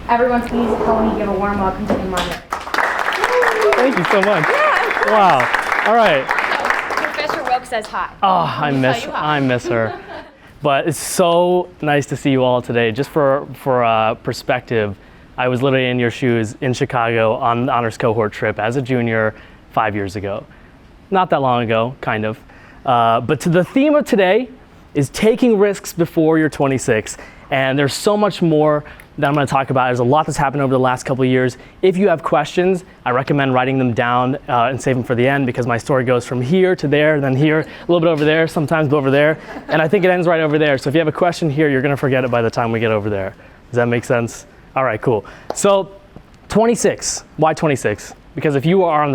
Everyone please help me give a warm welcome to Imran Nuri. Thank you so much. Yeah. Wow. All right. Professor Wilk says hi. Oh, I miss her. But it's so nice to see you all today. Just for perspective, I was literally in your shoes in Chicago on the honors cohort trip as a junior 5 years ago. Not that long ago, kind of. But the theme of today is taking risks before you're 26. And there's so much more that I'm going to talk about. There's a lot that's happened over the last couple of years. If you have questions, I recommend writing them down and save them for the end, because my story goes from here to there, then here, a little bit over there, sometimes over there. And I think it ends right over there. So if you have a question here, you're going to forget it by the time we get over there. Does that make sense? All right, cool. So 26. Why 26? Because if you have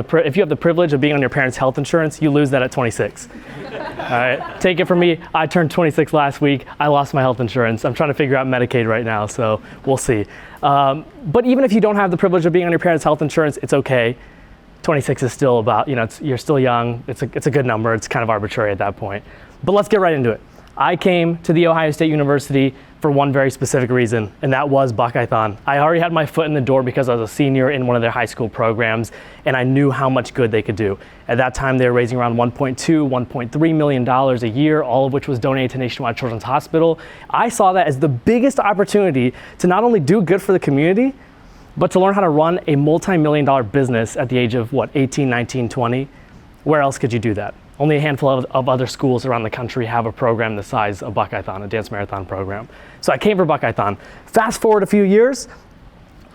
the privilege of being on your parents' health insurance, you lose that at 26. All right, take it from me. I turned 26 last week. I lost my health insurance. I'm trying to figure out Medicaid right now, so we'll see. But even if you don't have the privilege of being on your parents' health insurance, it's okay. 26 is still about, you're still young. It's a good number. It's kind of arbitrary at that point. But let's get right into it. I came to The Ohio State University for one very specific reason, and that was Buckeyethon. I already had my foot in the door because I was a senior in one of their high school programs, and I knew how much good they could do. At that time, they were raising around $1.2, $1.3 million a year, all of which was donated to Nationwide Children's Hospital. I saw that as the biggest opportunity to not only do good for the community, but to learn how to run a multi-million-dollar business at the age of, 18, 19, 20? Where else could you do that? Only a handful of other schools around the country have a program the size of Buckeyethon, a dance marathon program. So I came for Buckeyethon. Fast forward a few years.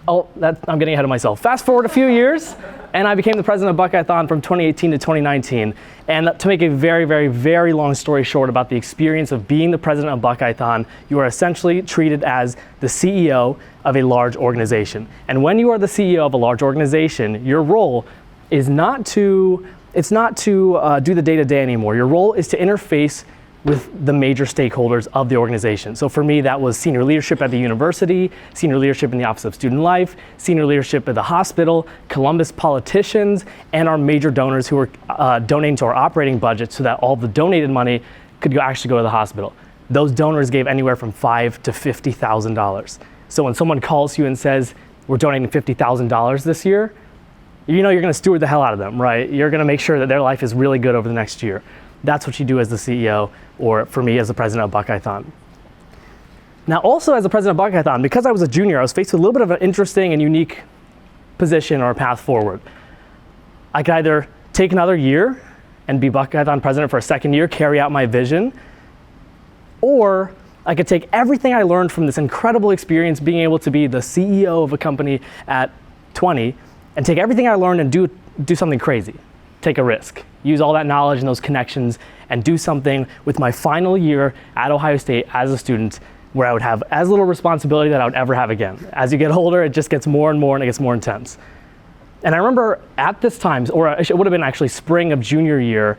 I'm getting ahead of myself. Fast forward a few years, and I became the president of Buckeyethon from 2018 to 2019. And to make a very, very, very long story short about the experience of being the president of Buckeyethon, you are essentially treated as the CEO of a large organization. And when you are the CEO of a large organization, your role is not to do the day-to-day anymore. Your role is to interface with the major stakeholders of the organization. So for me, that was senior leadership at the university, senior leadership in the Office of Student Life, senior leadership at the hospital, Columbus politicians, and our major donors who were donating to our operating budget so that all the donated money could actually go to the hospital. Those donors gave anywhere from $5,000 to $50,000. So when someone calls you and says, we're donating $50,000 this year, you're going to steward the hell out of them, right? You're going to make sure that their life is really good over the next year. That's what you do as the CEO, or for me as the president of Buckeyethon. Now, also as the president of Buckeyethon, because I was a junior, I was faced with a little bit of an interesting and unique position or path forward. I could either take another year and be Buckeyethon president for a second year, carry out my vision, or I could take everything I learned from this incredible experience being able to be the CEO of a company at 20 and take everything I learned and do something crazy. Take a risk. Use all that knowledge and those connections and do something with my final year at Ohio State as a student where I would have as little responsibility that I would ever have again. As you get older, it just gets more and more and it gets more intense. And I remember at this time, or it would have been actually spring of junior year,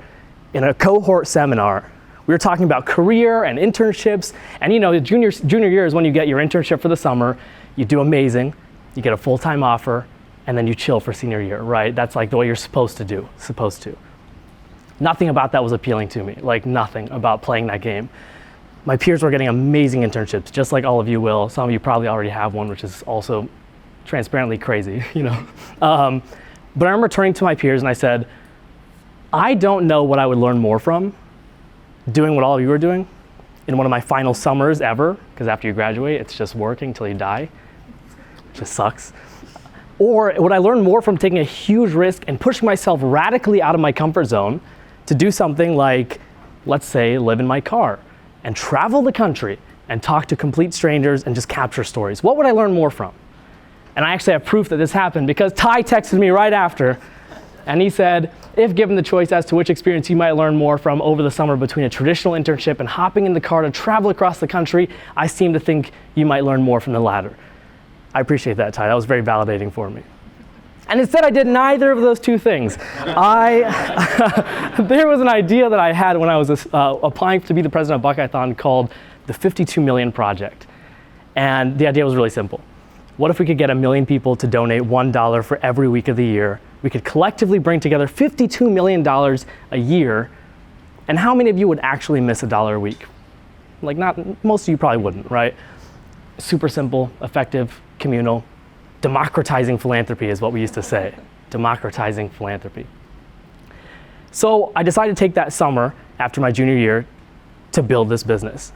in a cohort seminar, we were talking about career and internships. And the junior year is when you get your internship for the summer, you do amazing, you get a full-time offer, and then you chill for senior year, right? That's like the way you're supposed to do, Nothing about that was appealing to me, like nothing about playing that game. My peers were getting amazing internships, just like all of you will. Some of you probably already have one, which is also transparently crazy, But I remember turning to my peers and I said, I don't know what I would learn more from doing what all of you are doing in one of my final summers ever, because after you graduate, it's just working till you die. It just sucks. Or would I learn more from taking a huge risk and pushing myself radically out of my comfort zone to do something like, let's say, live in my car and travel the country and talk to complete strangers and just capture stories? What would I learn more from? And I actually have proof that this happened because Ty texted me right after and he said, if given the choice as to which experience you might learn more from over the summer between a traditional internship and hopping in the car to travel across the country, I seem to think you might learn more from the latter. I appreciate that, Ty. That was very validating for me. And instead, I did neither of those two things. There was an idea that I had when I was applying to be the president of Buckeyethon called the 52 Million Project. And the idea was really simple. What if we could get 1 million people to donate $1 for every week of the year? We could collectively bring together $52 million a year. And how many of you would actually miss $1 a week? Most of you probably wouldn't, right? Super simple, effective, communal. Democratizing philanthropy is what we used to say. Democratizing philanthropy. So I decided to take that summer after my junior year to build this business.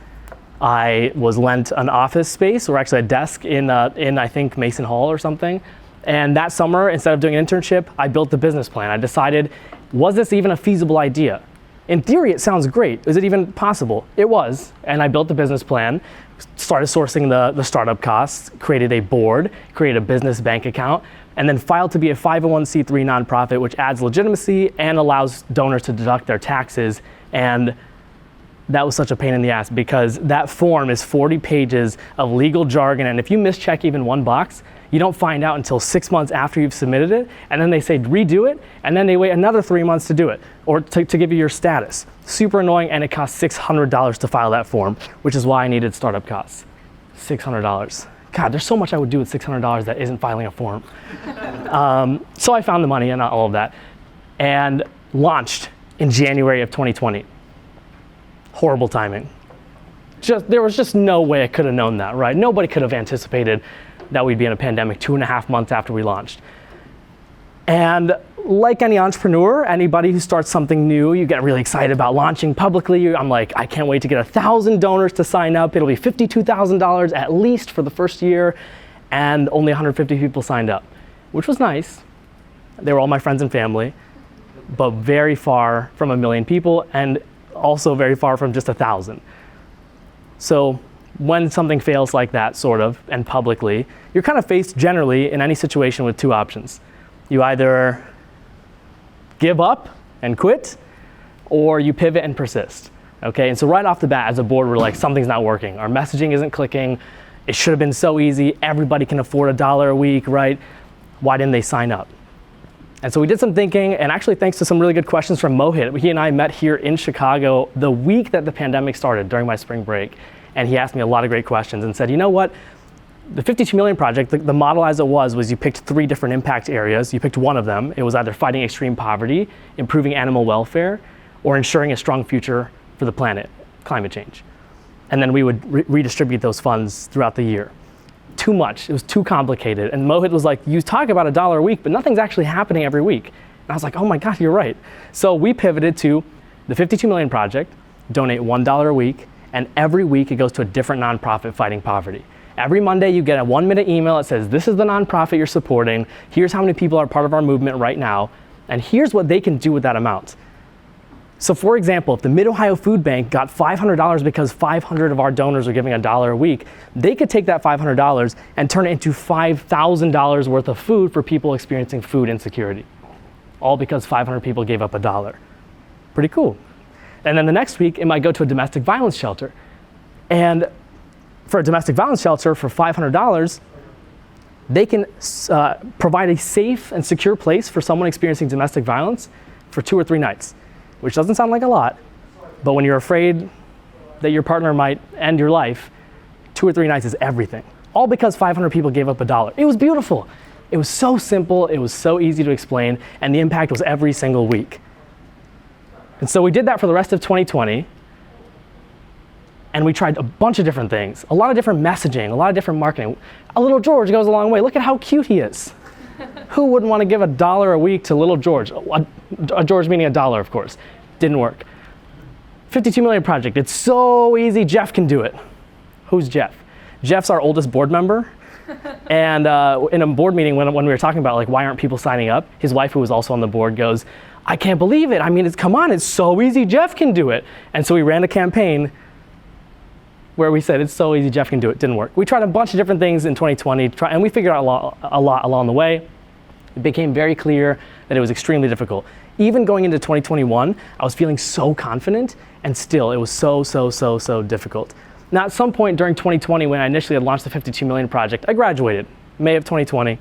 I was lent an office space, or actually a desk in I think Mason Hall or something. And that summer, instead of doing an internship, I built the business plan. I decided, was this even a feasible idea? In theory, it sounds great. Is it even possible? It was. And I built the business plan, started sourcing the startup costs, created a board, created a business bank account, and then filed to be a 501c3 nonprofit, which adds legitimacy and allows donors to deduct their taxes. And that was such a pain in the ass because that form is 40 pages of legal jargon. And if you mischeck even one box, you don't find out until 6 months after you've submitted it. And then they say redo it. And then they wait another 3 months to do it or to give you your status. Super annoying. And it costs $600 to file that form, which is why I needed startup costs. $600. God, there's so much I would do with $600 that isn't filing a form. So I found the money and all of that and launched in January of 2020. Horrible timing. There was just no way I could have known that, right? Nobody could have anticipated that we'd be in a pandemic 2.5 months after we launched. And like any entrepreneur, anybody who starts something new, you get really excited about launching publicly. I'm like, I can't wait to get 1,000 donors to sign up. It'll be $52,000 at least for the first year. And only 150 people signed up, which was nice. They were all my friends and family, but very far from 1 million people. And also very far from just 1,000. So when something fails like that, sort of, and publicly, you're kind of faced generally in any situation with two options. You either give up and quit, or you pivot and persist. Okay, and so right off the bat, as a board, we're like, something's not working. Our messaging isn't clicking. It should have been so easy. Everybody can afford $1 a week, right? Why didn't they sign up? And so we did some thinking, and actually thanks to some really good questions from Mohit. He and I met here in Chicago the week that the pandemic started during my spring break. And he asked me a lot of great questions and said, you know what? The 52 Million Project, the model as it was you picked 3 different impact areas. You picked one of them. It was either fighting extreme poverty, improving animal welfare, or ensuring a strong future for the planet, climate change. And then we would redistribute those funds throughout the year. Too much, it was too complicated. And Mohit was like, you talk about $1 a week, but nothing's actually happening every week. And I was like, oh my God, you're right. So we pivoted to the 52 Million Project, donate $1 a week, and every week it goes to a different nonprofit fighting poverty. Every Monday you get a 1-minute email that says, this is the nonprofit you're supporting, here's how many people are part of our movement right now, and here's what they can do with that amount. So for example, if the Mid-Ohio Food Bank got $500 because 500 of our donors are giving $1 a week, they could take that $500 and turn it into $5,000 worth of food for people experiencing food insecurity. All because 500 people gave up $1. Pretty cool. And then the next week, it might go to a domestic violence shelter. And for a domestic violence shelter for $500, they can provide a safe and secure place for someone experiencing domestic violence for 2 or 3 nights. Which doesn't sound like a lot, but when you're afraid that your partner might end your life, 2 or 3 nights is everything. All because 500 people gave up $1. It was beautiful. It was so simple, it was so easy to explain, and the impact was every single week. And so we did that for the rest of 2020, and we tried a bunch of different things, a lot of different messaging, a lot of different marketing. A little George goes a long way. Look at how cute he is. Who wouldn't want to give $1 a week to little George? A George meaning $1, of course. Didn't work. 52 Million Project, it's so easy, Jeff can do it. Who's Jeff? Jeff's our oldest board member. And in a board meeting, when we were talking about like why aren't people signing up, his wife, who was also on the board, goes, I can't believe it. I mean, come on, it's so easy, Jeff can do it. And so we ran a campaign where we said, it's so easy, Jeff can do it. Didn't work. We tried a bunch of different things in 2020, and we figured out a lot along the way. It became very clear that it was extremely difficult. Even going into 2021, I was feeling so confident, and still, it was so difficult. Now, at some point during 2020, when I initially had launched the 52 Million Project, I graduated, May of 2020,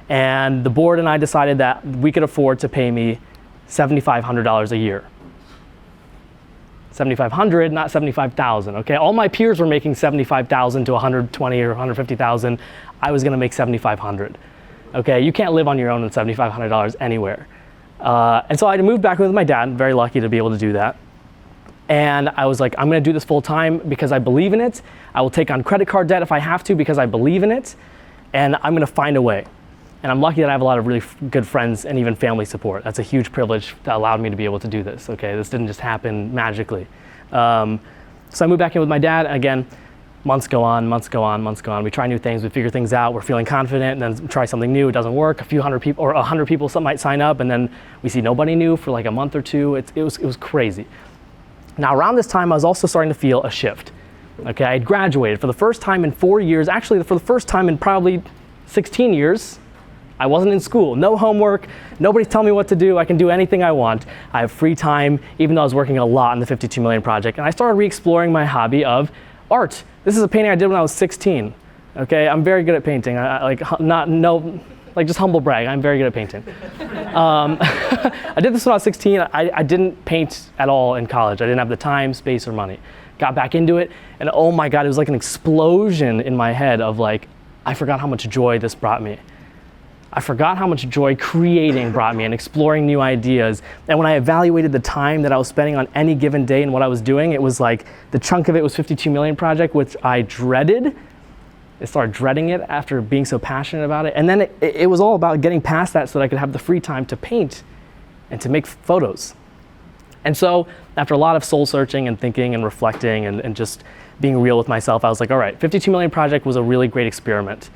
and the board and I decided that we could afford to pay me $7,500 a year. 7,500, not 75,000. Okay, all my peers were making 75,000 to 120 or 150,000. I was going to make 7,500. Okay, you can't live on your own on $7,500 anywhere. And so I had to move back with my dad. Very lucky to be able to do that. And I was like, I'm going to do this full time because I believe in it. I will take on credit card debt if I have to because I believe in it. and I'm gonna find a way. And I'm lucky that I have a lot of really good friends and even family support. That's a huge privilege that allowed me to be able to do this, okay? This didn't just happen magically. So I moved back in with my dad. Again, months go on. We try new things, we figure things out, we're feeling confident, and then try something new, it doesn't work. A few hundred people, or 100 people might sign up, and then we see nobody new for like a month or two. It was crazy. Now around this time, I was also starting to feel a shift. Okay, I had graduated for the first time in 4 years, actually for the first time in probably 16 years. I wasn't in school, no homework, nobody's telling me what to do, I can do anything I want. I have free time, even though I was working a lot on the 52 Million Project, and I started re-exploring my hobby of art. This is a painting I did when I was 16, okay? I'm very good at painting, just humble brag, I'm very good at painting. I did this when I was 16, I didn't paint at all in college. I didn't have the time, space, or money. Got back into it, and oh my God, it was like an explosion in my head of like, I forgot how much joy this brought me. I forgot how much joy creating brought me and exploring new ideas. And when I evaluated the time that I was spending on any given day and what I was doing, it was like the chunk of it was 52 Million Project, which I dreaded. I started dreading it after being so passionate about it. And then it was all about getting past that so that I could have the free time to paint and to make photos. And so after a lot of soul searching and thinking and reflecting and just being real with myself, I was like, all right, 52 Million Project was a really great experiment,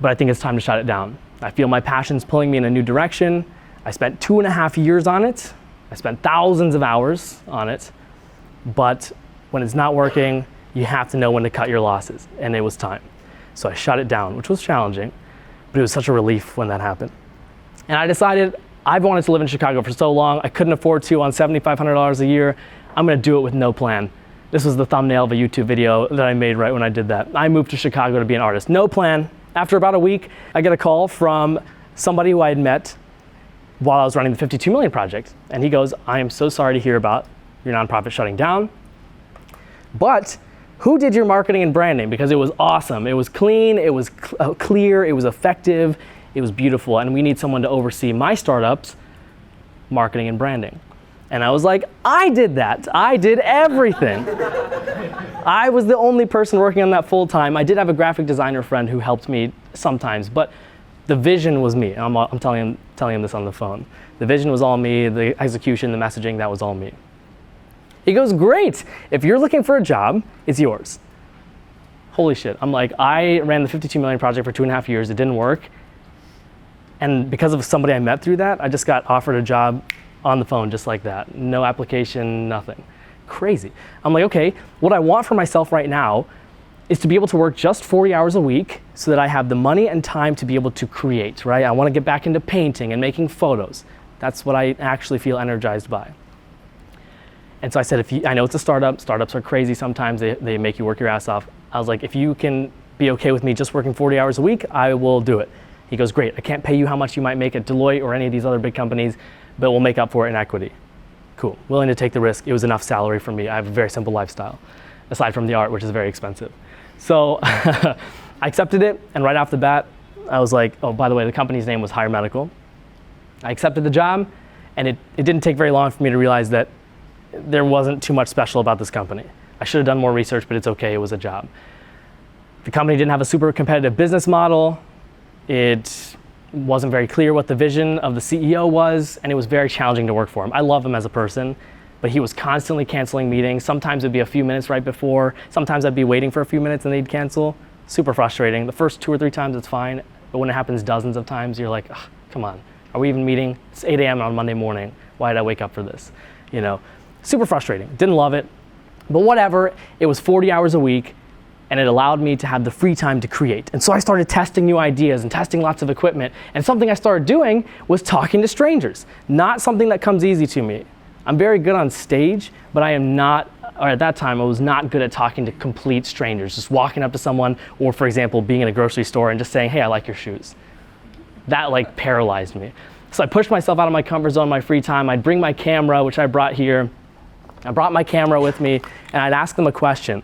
but I think it's time to shut it down. I feel my passion's pulling me in a new direction. I spent 2.5 years on it. I spent thousands of hours on it, but when it's not working, you have to know when to cut your losses, and it was time. So I shut it down, which was challenging, but it was such a relief when that happened. And I decided I've wanted to live in Chicago for so long, I couldn't afford to on $7,500 a year. I'm gonna do it with no plan. This was the thumbnail of a YouTube video that I made right when I did that. I moved to Chicago to be an artist, no plan. After about a week, I get a call from somebody who I had met while I was running the 52 Million Project. And he goes, I am so sorry to hear about your nonprofit shutting down, but who did your marketing and branding? Because it was awesome. It was clean, it was clear, it was effective, it was beautiful, and we need someone to oversee my startup's marketing and branding. And I was like, I did that. I did everything. I was the only person working on that full time. I did have a graphic designer friend who helped me sometimes, but the vision was me. I'm telling him this on the phone. The vision was all me, the execution, the messaging, that was all me. He goes, great. If you're looking for a job, it's yours. Holy shit. I'm like, I ran the 52 Million Project for 2.5 years. It didn't work. And because of somebody I met through that, I just got offered a job on the phone just like that. No application, nothing. Crazy. I'm like, okay, what I want for myself right now is to be able to work just 40 hours a week so that I have the money and time to be able to create, right? I want to get back into painting and making photos. That's what I actually feel energized by. And so I said, I know it's a startup. Startups are crazy sometimes. They make you work your ass off. I was like, if you can be okay with me just working 40 hours a week, I will do it. He goes, great. I can't pay you how much you might make at Deloitte or any of these other big companies, but we'll make up for it in equity. Cool, willing to take the risk. It was enough salary for me. I have a very simple lifestyle, aside from the art, which is very expensive. So I accepted it, and right off the bat, I was like, oh, by the way, the company's name was Higher Medical. I accepted the job, and it didn't take very long for me to realize that there wasn't too much special about this company. I should have done more research, but it's okay, it was a job. The company didn't have a super competitive business model. It wasn't very clear what the vision of the CEO was, and it was very challenging to work for him. I love him as a person, but he was constantly canceling meetings. Sometimes it'd be a few minutes right before. Sometimes I'd be waiting for a few minutes and they'd cancel. Super frustrating. The first 2 or 3 times it's fine, but when it happens dozens of times, you're like, come on, are we even meeting? It's 8 a.m. on Monday morning. Why did I wake up for this? You know, super frustrating. Didn't love it, but whatever. It was 40 hours a week, and it allowed me to have the free time to create. And so I started testing new ideas and testing lots of equipment. And something I started doing was talking to strangers. Not something that comes easy to me. I'm very good on stage, but I am not, or at that time, I was not good at talking to complete strangers. Just walking up to someone, or for example, being in a grocery store and just saying, hey, I like your shoes. That like paralyzed me. So I pushed myself out of my comfort zone in my free time. I'd bring my camera, which I brought here. I brought my camera with me, and I'd ask them a question.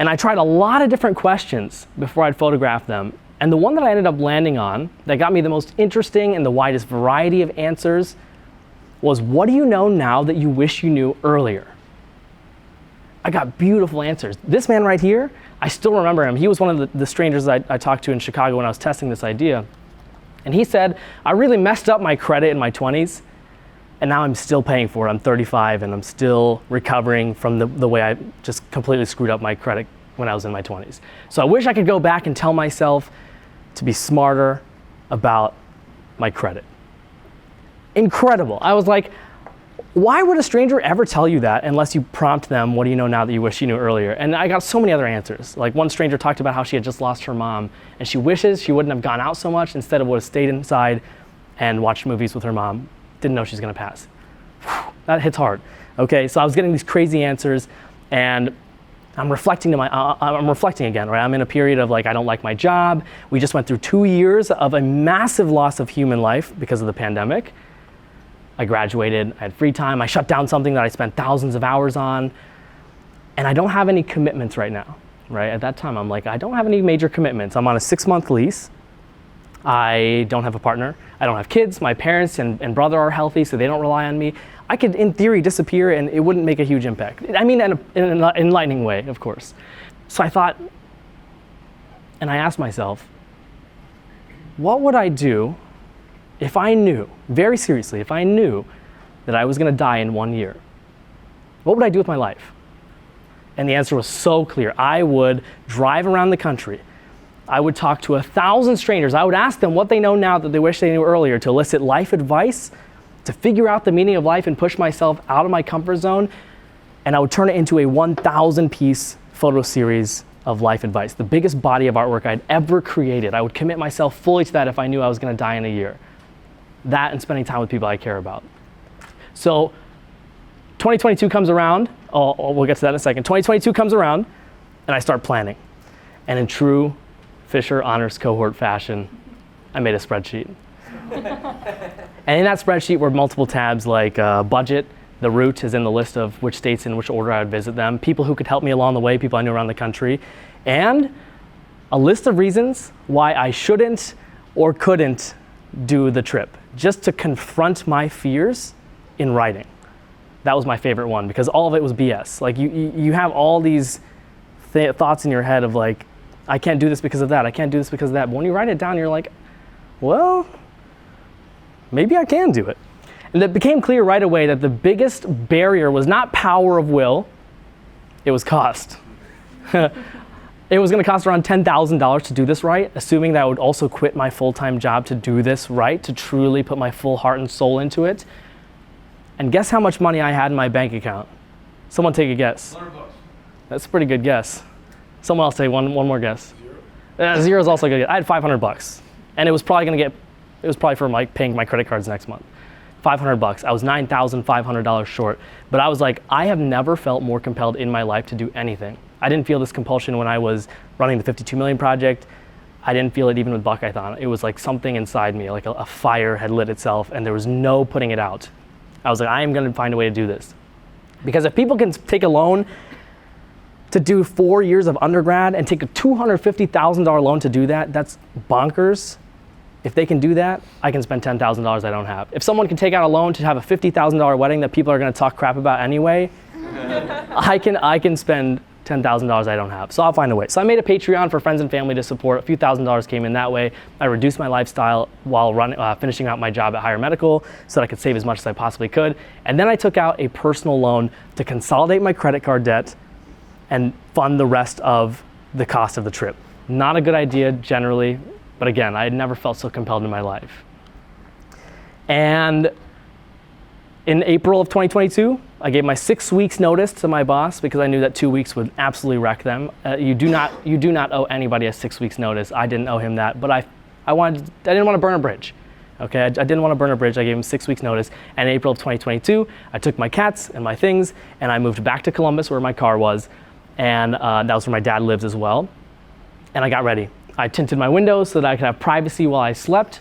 And I tried a lot of different questions before I'd photograph them. And the one that I ended up landing on that got me the most interesting and the widest variety of answers was, what do you know now that you wish you knew earlier? I got beautiful answers. This man right here, I still remember him. He was one of the strangers I talked to in Chicago when I was testing this idea. And he said, I really messed up my credit in my 20s, and now I'm still paying for it. I'm 35, and I'm still recovering from the way I just completely screwed up my credit when I was in my 20s. So I wish I could go back and tell myself to be smarter about my credit. Incredible. I was like, why would a stranger ever tell you that unless you prompt them, what do you know now that you wish you knew earlier? And I got so many other answers. Like one stranger talked about how she had just lost her mom and she wishes she wouldn't have gone out so much, instead of would have stayed inside and watched movies with her mom. Didn't know she's gonna pass. Whew, that hits hard. Okay, so I was getting these crazy answers, and I'm reflecting again, right? I'm in a period of like, I don't like my job. We just went through 2 years of a massive loss of human life because of the pandemic. I graduated, I had free time, I shut down something that I spent thousands of hours on, and I don't have any commitments right now, right? At that time, I'm like, I don't have any major commitments. I'm on a 6-month lease. I don't have a partner. I don't have kids. My parents and brother are healthy, so they don't rely on me. I could, in theory, disappear and it wouldn't make a huge impact. I mean, in an enlightening way, of course. So I thought, and I asked myself, what would I do if I knew, very seriously, if I knew that I was gonna die in 1 year? What would I do with my life? And the answer was so clear. I would drive around the country. I would talk to 1,000 strangers. I would ask them what they know now that they wish they knew earlier, to elicit life advice, to figure out the meaning of life and push myself out of my comfort zone. And I would turn it into a 1,000-piece photo series of life advice, the biggest body of artwork I'd ever created. I would commit myself fully to that if I knew I was gonna die in a year. That and spending time with people I care about. So 2022 comes around. We'll get to that in a second. 2022 comes around, and I start planning. And in true Fisher Honors Cohort fashion, I made a spreadsheet. And in that spreadsheet were multiple tabs like budget. The route is in the list of which states in which order I would visit them, people who could help me along the way, people I knew around the country, and a list of reasons why I shouldn't or couldn't do the trip, just to confront my fears in writing. That was my favorite one, because all of it was BS. Like you have all these thoughts in your head of like, I can't do this because of that, I can't do this because of that. But when you write it down, you're like, well, maybe I can do it. And it became clear right away that the biggest barrier was not power of will, it was cost. It was gonna cost around $10,000 to do this right, assuming that I would also quit my full-time job to do this right, to truly put my full heart and soul into it. And guess how much money I had in my bank account? Someone take a guess. $100. That's a pretty good guess. Someone else say one more guess. Zero is also a good guess. I had $500. And it was probably for paying my credit cards next month. $500. I was $9,500 short. But I was like, I have never felt more compelled in my life to do anything. I didn't feel this compulsion when I was running the 52 Million Project. I didn't feel it even with Buckeyethon. It was like something inside me, like a fire had lit itself and there was no putting it out. I was like, I am gonna find a way to do this. Because if people can take a loan to do 4 years of undergrad and take a $250,000 loan to do that, that's bonkers. If they can do that, I can spend $10,000 I don't have. If someone can take out a loan to have a $50,000 wedding that people are gonna talk crap about anyway, I can spend $10,000 I don't have. So I'll find a way. So I made a Patreon for friends and family to support. A few $1,000s came in that way. I reduced my lifestyle while finishing out my job at Higher Medical so that I could save as much as I possibly could. And then I took out a personal loan to consolidate my credit card debt and fund the rest of the cost of the trip. Not a good idea generally, but again, I had never felt so compelled in my life. And in April of 2022, I gave my 6 weeks notice to my boss because I knew that 2 weeks would absolutely wreck them. You do not owe anybody a 6 weeks notice. I didn't owe him that, but I didn't want to burn a bridge. Okay, I didn't want to burn a bridge. I gave him 6 weeks notice. And in April of 2022, I took my cats and my things and I moved back to Columbus where my car was. And that was where my dad lives as well. And I got ready. I tinted my windows so that I could have privacy while I slept.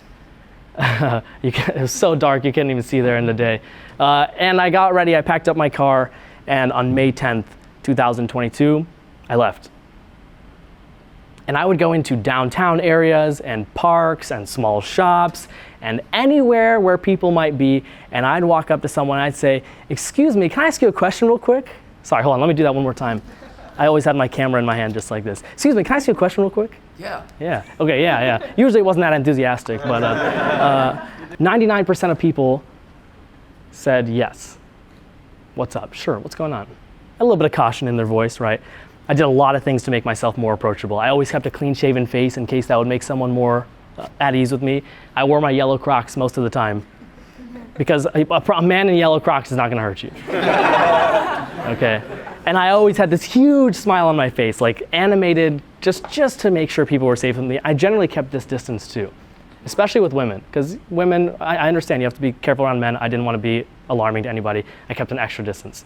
It was so dark you couldn't even see there in the day. And I got ready, I packed up my car, and on May 10th, 2022, I left. And I would go into downtown areas and parks and small shops and anywhere where people might be, and I'd walk up to someone and I'd say, "Excuse me, can I ask you a question real quick?" Sorry, hold on, let me do that one more time. I always had my camera in my hand just like this. Excuse me, can I ask you a question real quick? Yeah. Yeah, okay, yeah. Usually it wasn't that enthusiastic, but 99% of people said yes. What's up? Sure, what's going on? A little bit of caution in their voice, right? I did a lot of things to make myself more approachable. I always kept a clean-shaven face in case that would make someone more at ease with me. I wore my yellow Crocs most of the time because a man in yellow Crocs is not gonna hurt you. Okay? And I always had this huge smile on my face, like animated, just to make sure people were safe with me. I generally kept this distance too, especially with women, because women, I understand you have to be careful around men. I didn't want to be alarming to anybody. I kept an extra distance.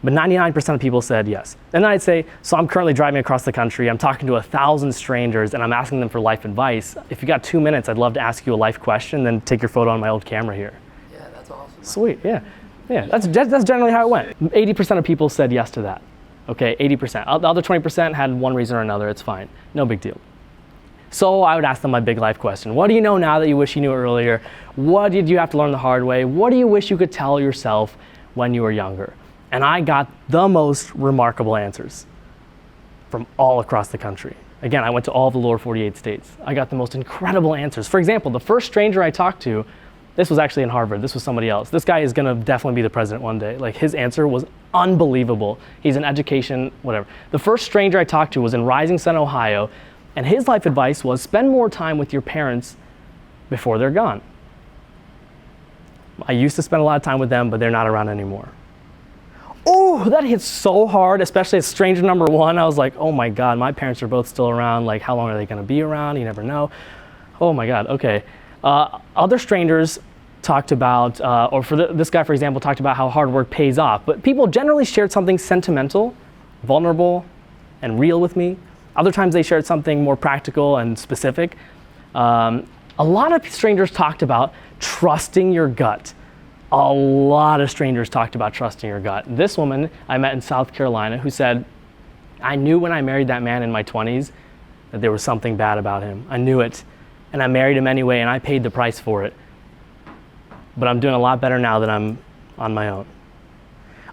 But 99% of people said yes. And then I'd say, so I'm currently driving across the country, I'm talking to 1,000 strangers, and I'm asking them for life advice. If you got 2 minutes, I'd love to ask you a life question, then take your photo on my old camera here. Yeah, that's awesome. Sweet, yeah. Yeah, that's generally how it went. 80% of people said yes to that. Okay, 80%. The other 20% had one reason or another, it's fine. No big deal. So I would ask them my big life question. What do you know now that you wish you knew earlier? What did you have to learn the hard way? What do you wish you could tell yourself when you were younger? And I got the most remarkable answers from all across the country. Again, I went to all the lower 48 states. I got the most incredible answers. For example, the first stranger I talked to, this was actually in Harvard. This was somebody else. This guy is gonna definitely be the president one day. Like, his answer was unbelievable. He's in education, whatever. The first stranger I talked to was in Rising Sun, Ohio, and his life advice was spend more time with your parents before they're gone. I used to spend a lot of time with them, but they're not around anymore. Oh, that hit so hard, especially as stranger number one. I was like, oh my God, my parents are both still around. Like, how long are they gonna be around? You never know. Oh my God, okay. Other strangers talked about, this guy, for example, talked about how hard work pays off. But people generally shared something sentimental, vulnerable, and real with me. Other times they shared something more practical and specific. A lot of strangers talked about trusting your gut. A lot of strangers talked about trusting your gut. This woman I met in South Carolina who said, I knew when I married that man in my 20s that there was something bad about him. I knew it. And I married him anyway, and I paid the price for it. But I'm doing a lot better now that I'm on my own.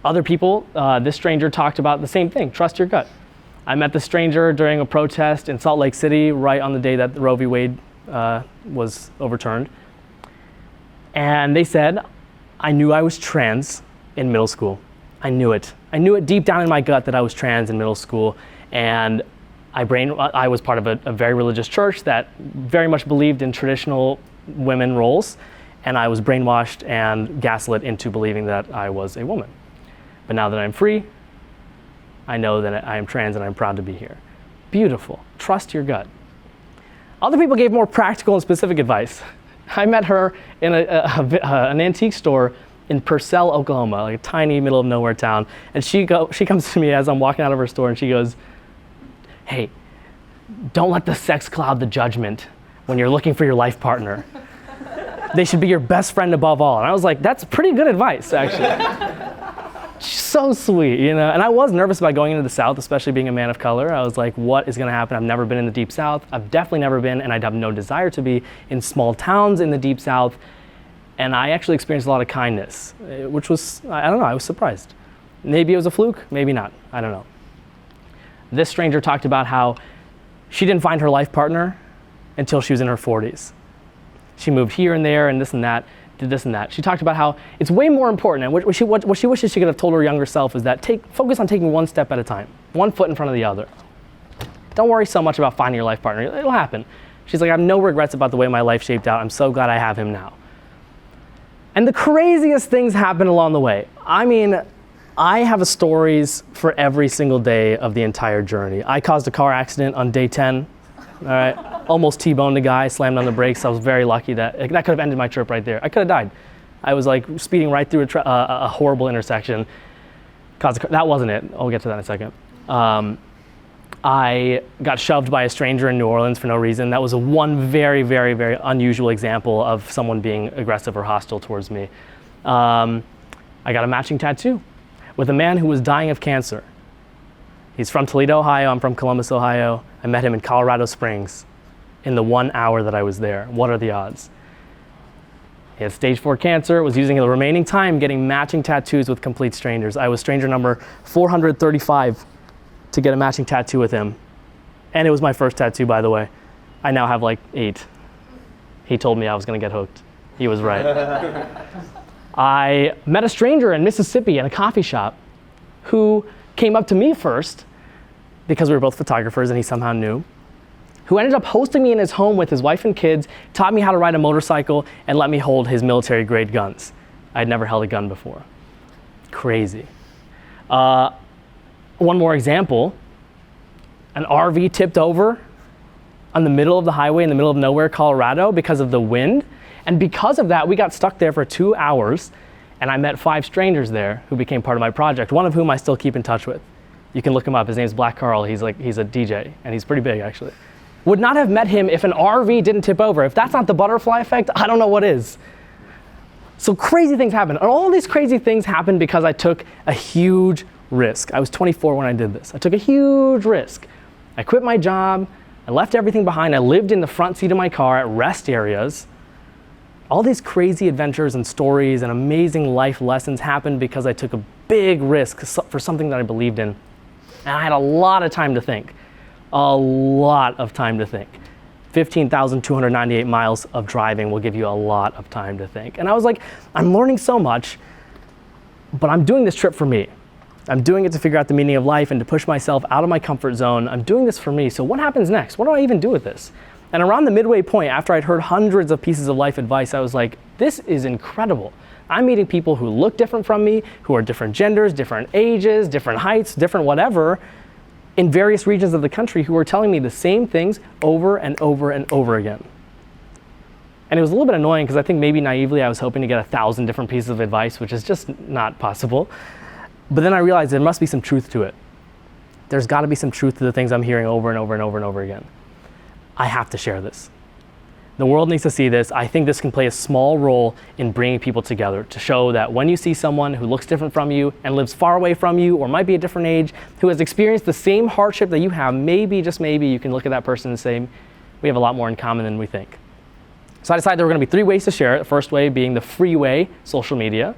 Other people, this stranger talked about the same thing, trust your gut. I met the stranger during a protest in Salt Lake City right on the day that Roe v. Wade was overturned. And they said, I knew I was trans in middle school. I knew it. I knew it deep down in my gut that I was trans in middle school. And I was part of a very religious church that very much believed in traditional women roles. And I was brainwashed and gaslit into believing that I was a woman. But now that I'm free, I know that I am trans and I'm proud to be here. Beautiful. Trust your gut. Other people gave more practical and specific advice. I met her in an antique store in Purcell, Oklahoma, like a tiny middle of nowhere town. And she comes to me as I'm walking out of her store and she goes, hey, don't let the sex cloud the judgment when you're looking for your life partner. They should be your best friend above all. And I was like, that's pretty good advice, actually. She's so sweet, you know? And I was nervous about going into the South, especially being a man of color. I was like, what is gonna happen? I've never been in the Deep South. I've definitely never been, and I'd have no desire to be, in small towns in the Deep South. And I actually experienced a lot of kindness, which was, I don't know, I was surprised. Maybe it was a fluke, maybe not, I don't know. This stranger talked about how she didn't find her life partner until she was in her 40s. She moved here and there and this and that, did this and that. She talked about how it's way more important, and what she wishes she could have told her younger self is that focus on taking one step at a time, one foot in front of the other. Don't worry so much about finding your life partner, it'll happen. She's like, I have no regrets about the way my life shaped out, I'm so glad I have him now. And the craziest things happen along the way. I mean, I have stories for every single day of the entire journey. I caused a car accident on day 10, all right? Almost T-boned a guy, slammed on the brakes. I was very lucky that could have ended my trip right there. I could have died. I was like speeding right through a horrible intersection. That wasn't it, I'll get to that in a second. I got shoved by a stranger in New Orleans for no reason. That was one very, very, very unusual example of someone being aggressive or hostile towards me. I got a matching tattoo with a man who was dying of cancer. He's from Toledo, Ohio. I'm from Columbus, Ohio. I met him in Colorado Springs in the 1 hour that I was there. What are the odds? He had stage 4 cancer, was using the remaining time getting matching tattoos with complete strangers. I was stranger number 435 to get a matching tattoo with him. And it was my first tattoo, by the way. I now have like 8. He told me I was gonna get hooked. He was right. I met a stranger in Mississippi in a coffee shop who came up to me first because we were both photographers and he somehow knew, who ended up hosting me in his home with his wife and kids, taught me how to ride a motorcycle, and let me hold his military-grade guns. I had never held a gun before. Crazy. One more example, an RV tipped over on the middle of the highway in the middle of nowhere, Colorado, because of the wind. And because of that, we got stuck there for 2 hours, and I met 5 strangers there who became part of my project, one of whom I still keep in touch with. You can look him up. His name's Black Carl. He's a DJ, and he's pretty big, actually. Would not have met him if an RV didn't tip over. If that's not the butterfly effect, I don't know what is. So crazy things happen. And all these crazy things happened because I took a huge risk. I was 24 when I did this. I took a huge risk. I quit my job. I left everything behind. I lived in the front seat of my car at rest areas. All these crazy adventures and stories and amazing life lessons happened because I took a big risk for something that I believed in. And I had a lot of time to think. A lot of time to think. 15,298 miles of driving will give you a lot of time to think. And I was like, I'm learning so much, but I'm doing this trip for me. I'm doing it to figure out the meaning of life and to push myself out of my comfort zone. I'm doing this for me. So what happens next? What do I even do with this? And around the midway point, after I'd heard hundreds of pieces of life advice, I was like, this is incredible. I'm meeting people who look different from me, who are different genders, different ages, different heights, different whatever, in various regions of the country who were telling me the same things over and over and over again. And it was a little bit annoying because I think maybe naively I was hoping to get 1,000 different pieces of advice, which is just not possible. But then I realized there must be some truth to it. There's got to be some truth to the things I'm hearing over and over and over and over again. I have to share this. The world needs to see this. I think this can play a small role in bringing people together to show that when you see someone who looks different from you and lives far away from you or might be a different age, who has experienced the same hardship that you have, maybe, just maybe, you can look at that person and say, we have a lot more in common than we think. So I decided there were going to be 3 ways to share it. The first way being the free way, social media.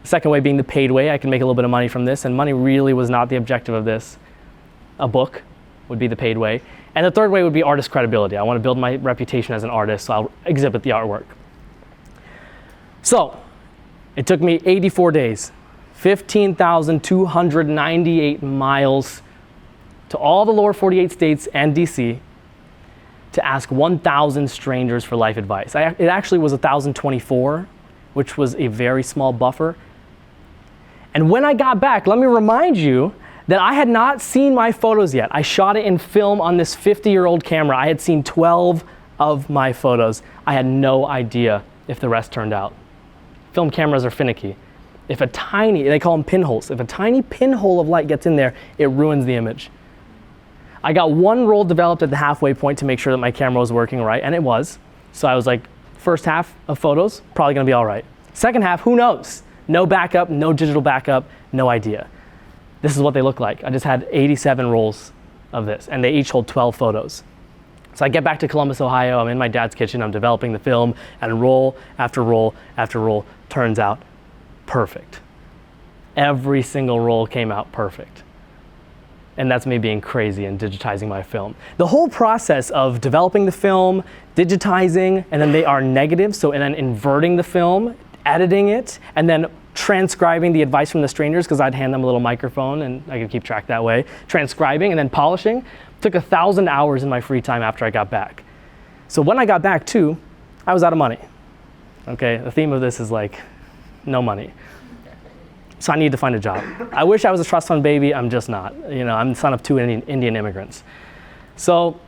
The second way being the paid way. I can make a little bit of money from this, and money really was not the objective of this. A book would be the paid way. And the third way would be artist credibility. I want to build my reputation as an artist, so I'll exhibit the artwork. So, it took me 84 days, 15,298 miles to all the lower 48 states and DC to ask 1,000 strangers for life advice. It actually was 1,024, which was a very small buffer. And when I got back, let me remind you that I had not seen my photos yet. I shot it in film on this 50-year-old camera. I had seen 12 of my photos. I had no idea if the rest turned out. Film cameras are finicky. If they call them pinholes. If a tiny pinhole of light gets in there, it ruins the image. I got 1 roll developed at the halfway point to make sure that my camera was working right, and it was. So I was like, first half of photos, probably gonna be all right. Second half, who knows? No backup, no digital backup, no idea. This is what they look like. I just had 87 rolls of this, and they each hold 12 photos. So I get back to Columbus, Ohio. I'm in my dad's kitchen. I'm developing the film, and roll after roll after roll turns out perfect. Every single roll came out perfect. And that's me being crazy and digitizing my film. The whole process of developing the film, digitizing, and then they are negative, and then inverting the film, editing it, and then transcribing the advice from the strangers, because I'd hand them a little microphone and I could keep track that way, transcribing and then polishing, took 1,000 hours in my free time after I got back. So when I got back too, I was out of money. Okay, the theme of this is like, no money. So I needed to find a job. I wish I was a trust fund baby, I'm just not. I'm the son of 2 Indian immigrants. So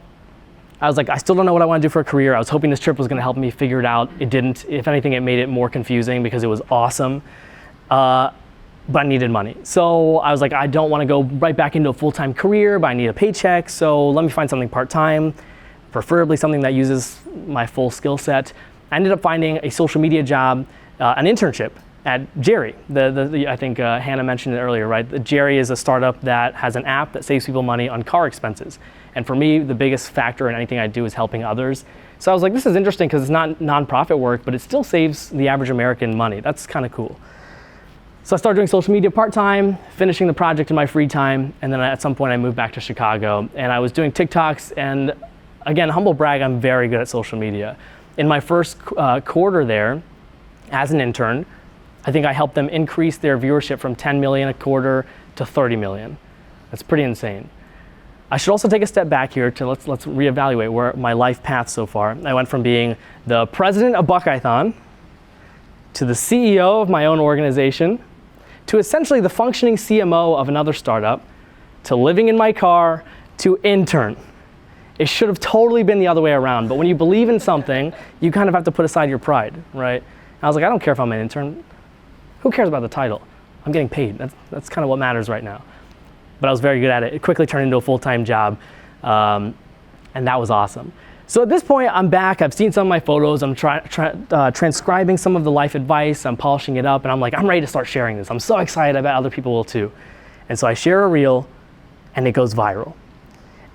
I was like, I still don't know what I want to do for a career. I was hoping this trip was going to help me figure it out. It didn't. If anything, it made it more confusing because it was awesome. But I needed money. So I was like, I don't want to go right back into a full-time career, but I need a paycheck. So let me find something part-time, preferably something that uses my full skill set. I ended up finding a social media job, an internship at Jerry. I think Hannah mentioned it earlier, right? Jerry is a startup that has an app that saves people money on car expenses. And for me, the biggest factor in anything I do is helping others. So I was like, this is interesting because it's not nonprofit work, but it still saves the average American money. That's kind of cool. So I started doing social media part-time, finishing the project in my free time, and then at some point I moved back to Chicago, and I was doing TikToks, and again, humble brag, I'm very good at social media. In my first quarter there, as an intern, I think I helped them increase their viewership from 10 million a quarter to 30 million. That's pretty insane. I should also take a step back here to let's reevaluate where my life path so far. I went from being the president of Buckeyethon to the CEO of my own organization, to essentially the functioning CMO of another startup, to living in my car, to intern. It should have totally been the other way around, but when you believe in something, you kind of have to put aside your pride, right? And I was like, I don't care if I'm an intern. Who cares about the title? I'm getting paid. That's kind of what matters right now. But I was very good at it. It quickly turned into a full-time job, and that was awesome. So at this point, I'm back. I've seen some of my photos. I'm transcribing some of the life advice. I'm polishing it up, and I'm like, I'm ready to start sharing this. I'm so excited. I bet other people will too. And so I share a reel, and it goes viral.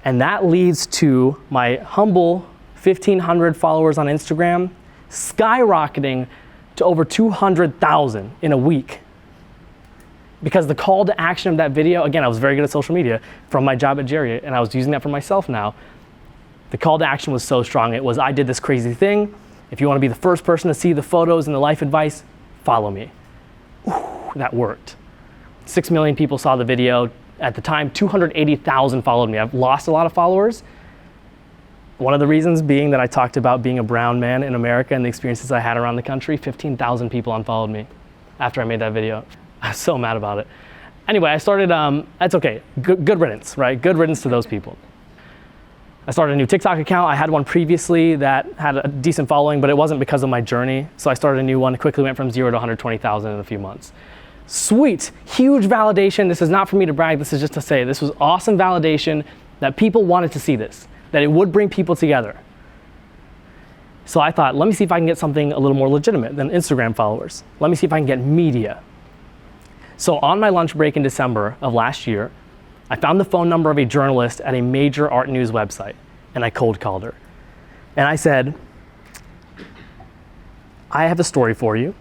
And that leads to my humble 1,500 followers on Instagram skyrocketing to over 200,000 in a week. Because the call to action of that video, again, I was very good at social media from my job at Jerry, and I was using that for myself now. The call to action was so strong. It was, I did this crazy thing. If you want to be the first person to see the photos and the life advice, follow me. Ooh, that worked. 6 million people saw the video. At the time, 280,000 followed me. I've lost a lot of followers. One of the reasons being that I talked about being a brown man in America and the experiences I had around the country. 15,000 people unfollowed me after I made that video. I was so mad about it. Anyway, I started, that's okay, good riddance, right? Good riddance to those people. I started a new TikTok account. I had one previously that had a decent following, but it wasn't because of my journey. So I started a new one, quickly went from 0 to 120,000 in a few months. Sweet, huge validation. This is not for me to brag, this is just to say this was awesome validation that people wanted to see this, that it would bring people together. So I thought, let me see if I can get something a little more legitimate than Instagram followers. Let me see if I can get media. So on my lunch break in December of last year, I found the phone number of a journalist at a major art news website, and I cold called her. And I said, I have a story for you.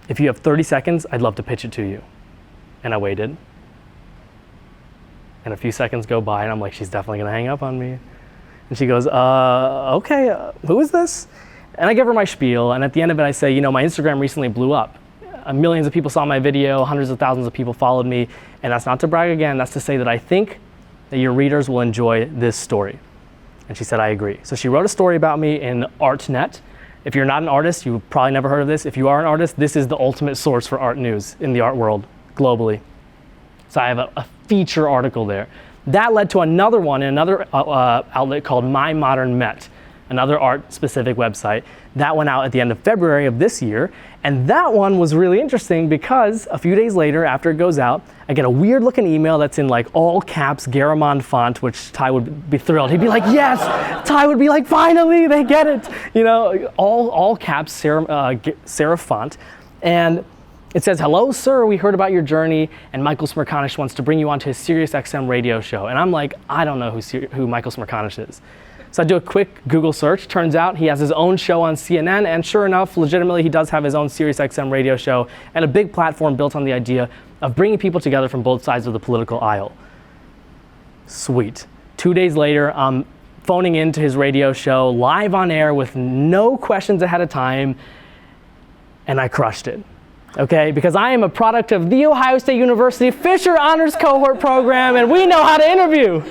If you have 30 seconds, I'd love to pitch it to you. And I waited. And a few seconds go by, and I'm like, she's definitely gonna hang up on me. And she goes, okay, who is this? And I give her my spiel, and at the end of it, I say, you know, my Instagram recently blew up. Millions of people saw my video, hundreds of thousands of people followed me, and that's not to brag again, that's to say that I think that your readers will enjoy this story. And she said, I agree. So she wrote a story about me in ArtNet. If you're not an artist, you've probably never heard of this. If you are an artist, this is the ultimate source for art news in the art world, globally. So I have a feature article there. That led to another one in another outlet called My Modern Met, another art-specific website. That went out at the end of February of this year, and that one was really interesting because a few days later, after it goes out, I get a weird-looking email that's in like all caps Garamond font, which Ty would be thrilled. He'd be like, yes! Ty would be like, finally, they get it! You know, all caps serif font. And it says, hello, sir, we heard about your journey, and Michael Smerconish wants to bring you onto his SiriusXM radio show. And I'm like, I don't know who Michael Smerconish is. So I do a quick Google search. Turns out he has his own show on CNN, and sure enough, legitimately, he does have his own SiriusXM radio show and a big platform built on the idea of bringing people together from both sides of the political aisle. Sweet. 2 days later, I'm phoning into his radio show, live on air with no questions ahead of time, and I crushed it. Okay, because I am a product of the Ohio State University Fisher Honors Cohort program, and we know how to interview.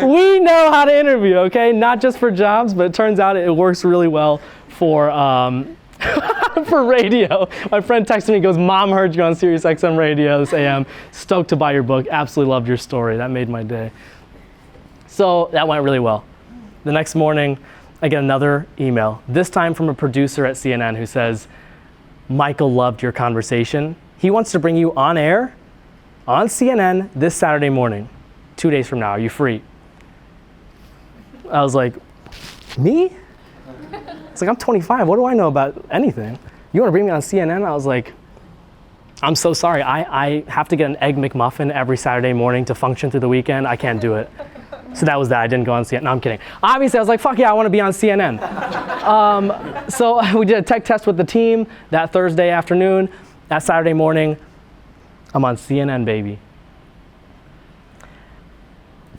We know how to interview, okay? Not just for jobs, but it turns out it works really well for for radio. My friend texted me, goes, Mom heard you on SiriusXM radio this AM. Stoked to buy your book. Absolutely loved your story. That made my day. So that went really well. The next morning, I get another email, this time from a producer at CNN who says, Michael loved your conversation. He wants to bring you on air on CNN this Saturday morning, 2 days from now. Are you free? I was like, me? It's like, I'm 25. What do I know about anything? You want to bring me on CNN? I was like, I'm so sorry. I have to get an Egg McMuffin every Saturday morning to function through the weekend. I can't do it. So that was that. I didn't go on CNN. No, I'm kidding. Obviously, I was like, fuck yeah, I want to be on CNN. So we did a tech test with the team that Thursday afternoon. That Saturday morning, I'm on CNN, baby.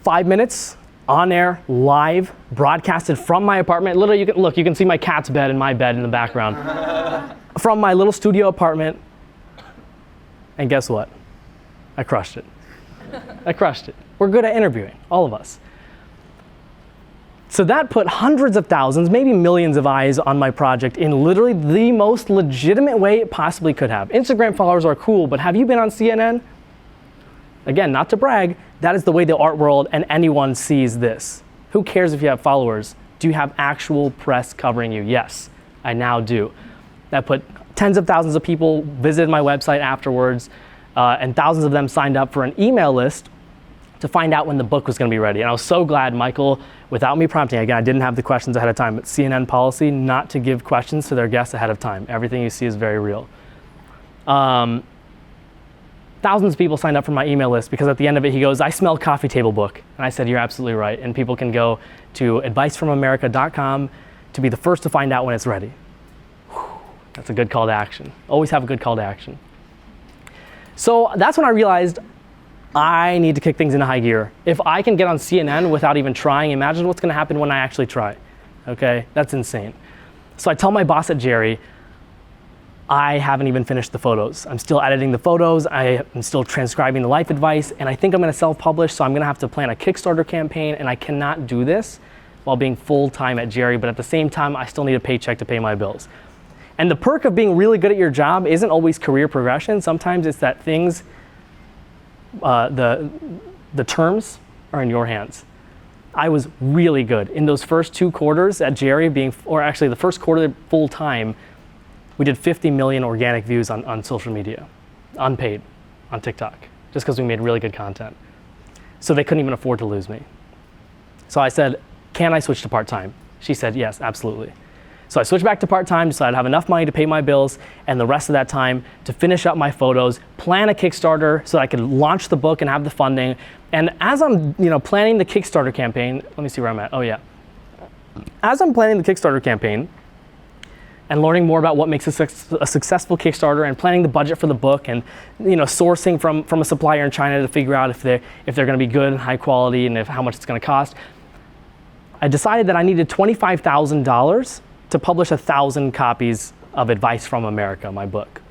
5 minutes on air, live, broadcasted from my apartment. Literally, you can see my cat's bed and my bed in the background. From my little studio apartment. And guess what? I crushed it. I crushed it. We're good at interviewing, all of us. So that put hundreds of thousands, maybe millions of eyes on my project in literally the most legitimate way it possibly could have. Instagram followers are cool, but have you been on CNN? Again, not to brag, that is the way the art world and anyone sees this. Who cares if you have followers? Do you have actual press covering you? Yes, I now do. That put tens of thousands of people visited my website afterwards, and thousands of them signed up for an email list to find out when the book was going to be ready. And I was so glad Michael, without me prompting, again, I didn't have the questions ahead of time, but CNN policy not to give questions to their guests ahead of time. Everything you see is very real. Thousands of people signed up for my email list because at the end of it, he goes, I smell coffee table book. And I said, you're absolutely right. And people can go to advicefromamerica.com to be the first to find out when it's ready. Whew, that's a good call to action. Always have a good call to action. So that's when I realized I need to kick things into high gear. If I can get on CNN without even trying, imagine what's going to happen when I actually try. Okay, that's insane. So I tell my boss at Jerry, I haven't even finished the photos. I'm still editing the photos. I am still transcribing the life advice, and I think I'm going to self-publish, so I'm going to have to plan a Kickstarter campaign, and I cannot do this while being full-time at Jerry, but at the same time, I still need a paycheck to pay my bills. And the perk of being really good at your job isn't always career progression. Sometimes it's that things the terms are in your hands. I was really good. In those first 2 quarters at Jerry or actually the first quarter full time, we did 50 million organic views on social media, unpaid, on TikTok, just because we made really good content. So they couldn't even afford to lose me. So I said, can I switch to part-time? She said, yes, absolutely. So I switched back to part-time so I'd have enough money to pay my bills and the rest of that time to finish up my photos, plan a Kickstarter so I could launch the book and have the funding. And as I'm planning the Kickstarter campaign, let me see where I'm at. Oh yeah. As I'm planning the Kickstarter campaign and learning more about what makes a successful Kickstarter and planning the budget for the book and sourcing from a supplier in China to figure out if they're going to be good and high quality and how much it's going to cost, I decided that I needed $25,000 to publish 1,000 copies of Advice from America, my book.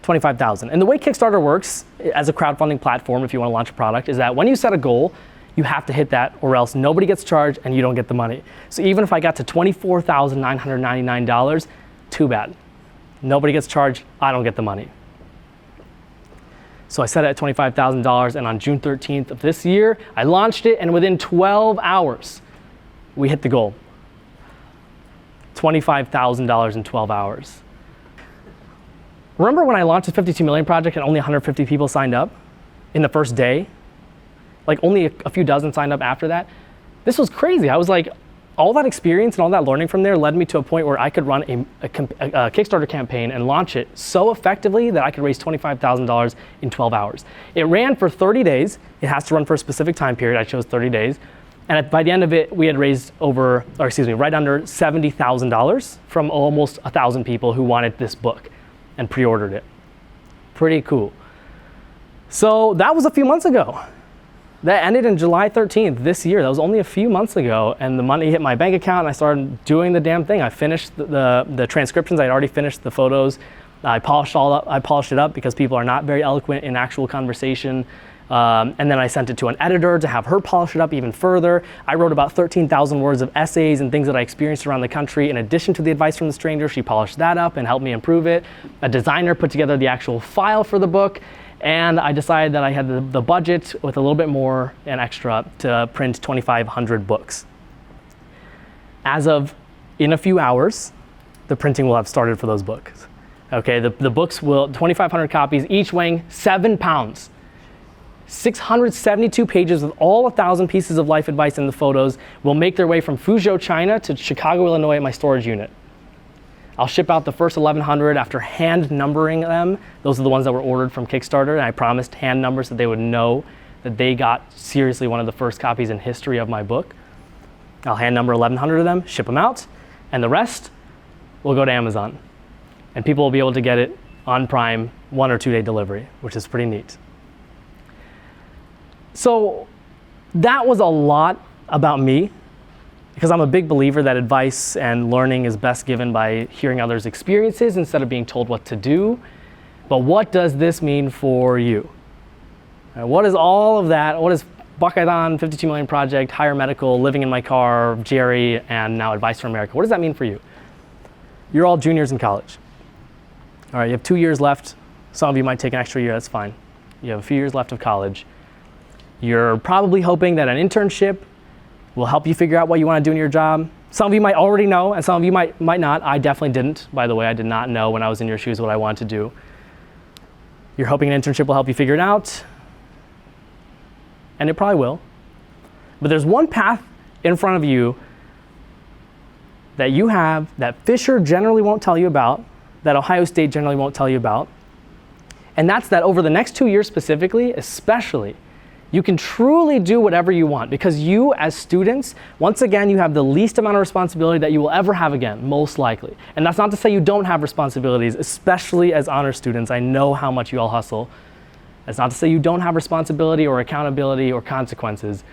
25,000. And the way Kickstarter works as a crowdfunding platform, if you want to launch a product, is that when you set a goal, you have to hit that or else nobody gets charged and you don't get the money. So even if I got to $24,999, too bad. Nobody gets charged, I don't get the money. So I set it at $25,000, and on June 13th of this year, I launched it, and within 12 hours, we hit the goal. $25,000 in 12 hours. Remember when I launched the 52 Million Project and only 150 people signed up in the first day? Like only a few dozen signed up after that? This was crazy. I was like, all that experience and all that learning from there led me to a point where I could run a Kickstarter campaign and launch it so effectively that I could raise $25,000 in 12 hours. It ran for 30 days. It has to run for a specific time period. I chose 30 days. And by the end of it, we had raised right under $70,000 from almost 1,000 people who wanted this book and pre-ordered it. Pretty cool. So that was a few months ago. That ended in July 13th this year. That was only a few months ago, and the money hit my bank account, and I started doing the damn thing. I finished the transcriptions. I had already finished the photos. I polished it up because people are not very eloquent in actual conversation. And then I sent it to an editor to have her polish it up even further. I wrote about 13,000 words of essays and things that I experienced around the country. In addition to the advice from the stranger, she polished that up and helped me improve it. A designer put together the actual file for the book. And I decided that I had the budget with a little bit more and extra to print 2,500 books. As of in a few hours, the printing will have started for those books. Okay, the books will, 2,500 copies, each weighing 7 pounds. 672 pages with all 1,000 pieces of life advice in the photos will make their way from Fuzhou, China to Chicago, Illinois at my storage unit. I'll ship out the first 1,100 after hand numbering them. Those are the ones that were ordered from Kickstarter, and I promised hand numbers that they would know that they got seriously one of the first copies in history of my book. I'll hand number 1,100 of them, ship them out, and the rest will go to Amazon. And people will be able to get it on Prime, 1 or 2 day delivery, which is pretty neat. So that was a lot about me, because I'm a big believer that advice and learning is best given by hearing others' experiences instead of being told what to do. But what does this mean for you? What is all of that? What is Buckeython, 52 Million Project, Higher Medical, Living in My Car, Jerry, and now Advice for America? What does that mean for you? You're all juniors in college. All right, you have 2 years left. Some of you might take an extra year, that's fine. You have a few years left of college. You're probably hoping that an internship will help you figure out what you want to do in your job. Some of you might already know, and some of you might not. I definitely didn't, by the way. I did not know when I was in your shoes what I wanted to do. You're hoping an internship will help you figure it out, and it probably will. But there's one path in front of you that you have that Fisher generally won't tell you about, that Ohio State generally won't tell you about, and that's that over the next 2 years specifically, especially, you can truly do whatever you want, because you as students, once again, you have the least amount of responsibility that you will ever have again, most likely. And that's not to say you don't have responsibilities, especially as honor students. I know how much you all hustle. That's not to say you don't have responsibility or accountability or consequences.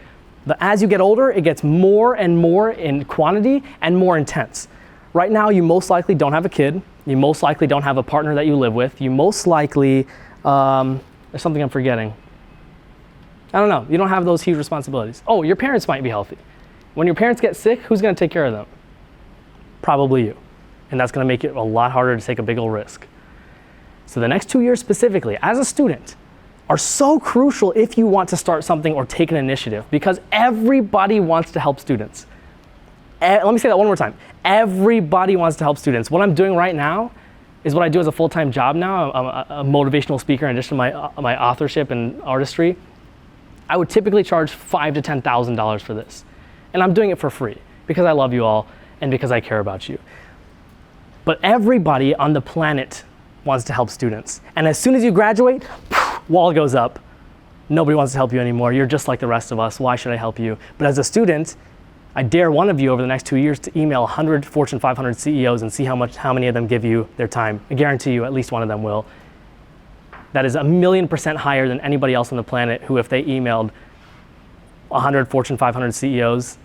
But as you get older, it gets more and more in quantity and more intense. Right now, you most likely don't have a kid. You most likely don't have a partner that you live with. You most likely, there's something I'm forgetting. I don't know, you don't have those huge responsibilities. Oh, your parents might be healthy. When your parents get sick, who's gonna take care of them? Probably you. And that's gonna make it a lot harder to take a big old risk. So the next 2 years specifically, as a student, are so crucial if you want to start something or take an initiative, because everybody wants to help students. Let me say that one more time. Everybody wants to help students. What I'm doing right now is what I do as a full-time job now. I'm a motivational speaker in addition to my authorship and artistry. I would typically charge $5,000 to $10,000 for this. And I'm doing it for free because I love you all and because I care about you. But everybody on the planet wants to help students. And as soon as you graduate, wall goes up. Nobody wants to help you anymore. You're just like the rest of us. Why should I help you? But as a student, I dare one of you over the next 2 years to email 100 Fortune 500 CEOs and see how many of them give you their time. I guarantee you at least one of them will. That is 1,000,000% higher than anybody else on the planet who, if they emailed 100 Fortune 500 CEOs,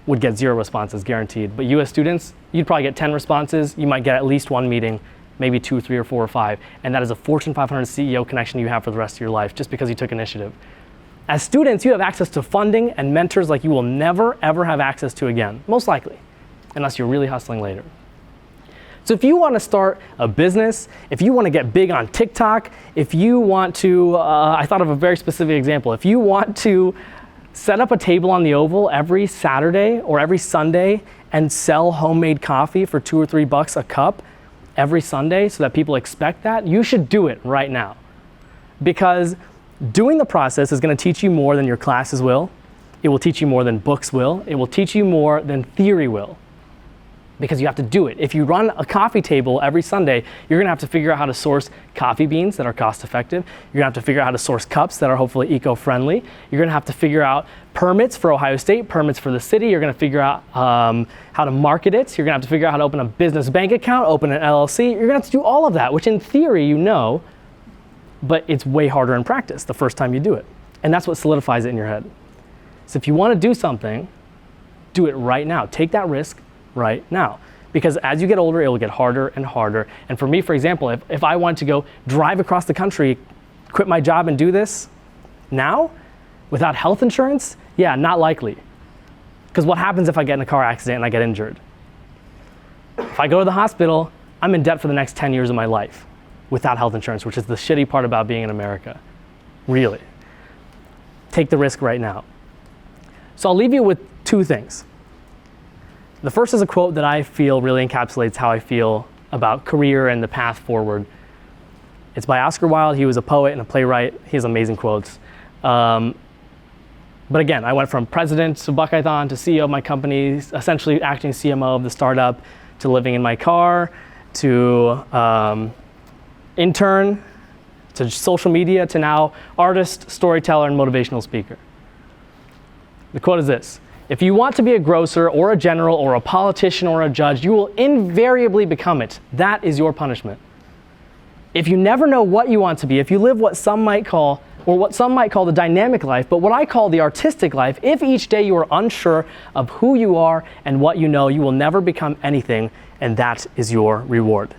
would get 0 responses, guaranteed. But you as students, you'd probably get 10 responses. You might get at least 1 meeting, maybe 2, 3, or 4, or 5. And that is a Fortune 500 CEO connection you have for the rest of your life just because you took initiative. As students, you have access to funding and mentors like you will never, ever have access to again, most likely, unless you're really hustling later. So if you want to start a business, if you want to get big on TikTok, if you want to, I thought of a very specific example. If you want to set up a table on the Oval every Saturday or every Sunday and sell homemade coffee for $2 or $3 a cup every Sunday so that people expect that, you should do it right now. Because doing the process is going to teach you more than your classes will. It will teach you more than books will. It will teach you more than theory will. Because you have to do it. If you run a coffee table every Sunday, you're gonna have to figure out how to source coffee beans that are cost effective. You're gonna have to figure out how to source cups that are hopefully eco-friendly. You're gonna have to figure out permits for Ohio State, permits for the city. You're gonna figure out how to market it. You're gonna have to figure out how to open a business bank account, open an LLC. You're gonna have to do all of that, which in theory you know, but it's way harder in practice the first time you do it. And that's what solidifies it in your head. So if you wanna do something, do it right now. Take that risk right now. Because as you get older, it will get harder and harder. And for me, for example, if I wanted to go drive across the country, quit my job and do this now, without health insurance, yeah, not likely. Because what happens if I get in a car accident and I get injured? If I go to the hospital, I'm in debt for the next 10 years of my life without health insurance, which is the shitty part about being in America. Really. Take the risk right now. So I'll leave you with 2 things. The first is a quote that I feel really encapsulates how I feel about career and the path forward. It's by Oscar Wilde. He was a poet and a playwright. He has amazing quotes. But again, I went from president to Buckeython to CEO of my company, essentially acting CMO of the startup, to living in my car, to intern, to social media, to now artist, storyteller, and motivational speaker. The quote is this: if you want to be a grocer or a general or a politician or a judge, you will invariably become it. That is your punishment. If you never know what you want to be, if you live what some might call the dynamic life, but what I call the artistic life, if each day you are unsure of who you are and what you know, you will never become anything, and that is your reward.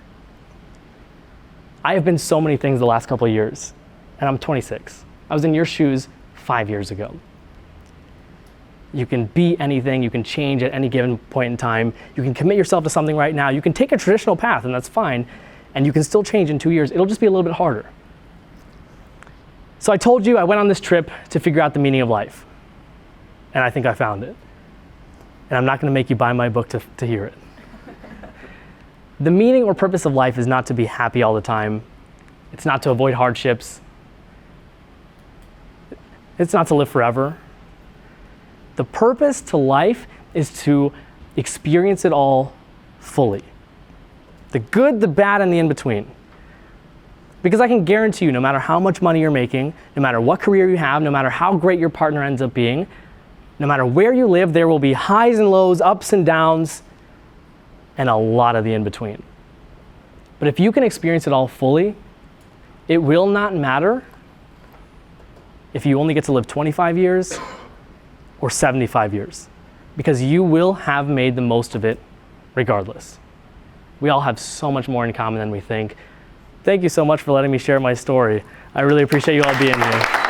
I have been so many things the last couple of years, and I'm 26. I was in your shoes 5 years ago. You can be anything, you can change at any given point in time, you can commit yourself to something right now, you can take a traditional path, and that's fine, and you can still change in 2 years. It'll just be a little bit harder. So I told you I went on this trip to figure out the meaning of life, and I think I found it. And I'm not going to make you buy my book to hear it. The meaning or purpose of life is not to be happy all the time. It's not to avoid hardships. It's not to live forever. The purpose to life is to experience it all fully. The good, the bad, and the in-between. Because I can guarantee you, no matter how much money you're making, no matter what career you have, no matter how great your partner ends up being, no matter where you live, there will be highs and lows, ups and downs, and a lot of the in-between. But if you can experience it all fully, it will not matter if you only get to live 25 years or 75 years, because you will have made the most of it regardless. We all have so much more in common than we think. Thank you so much for letting me share my story. I really appreciate you all being here.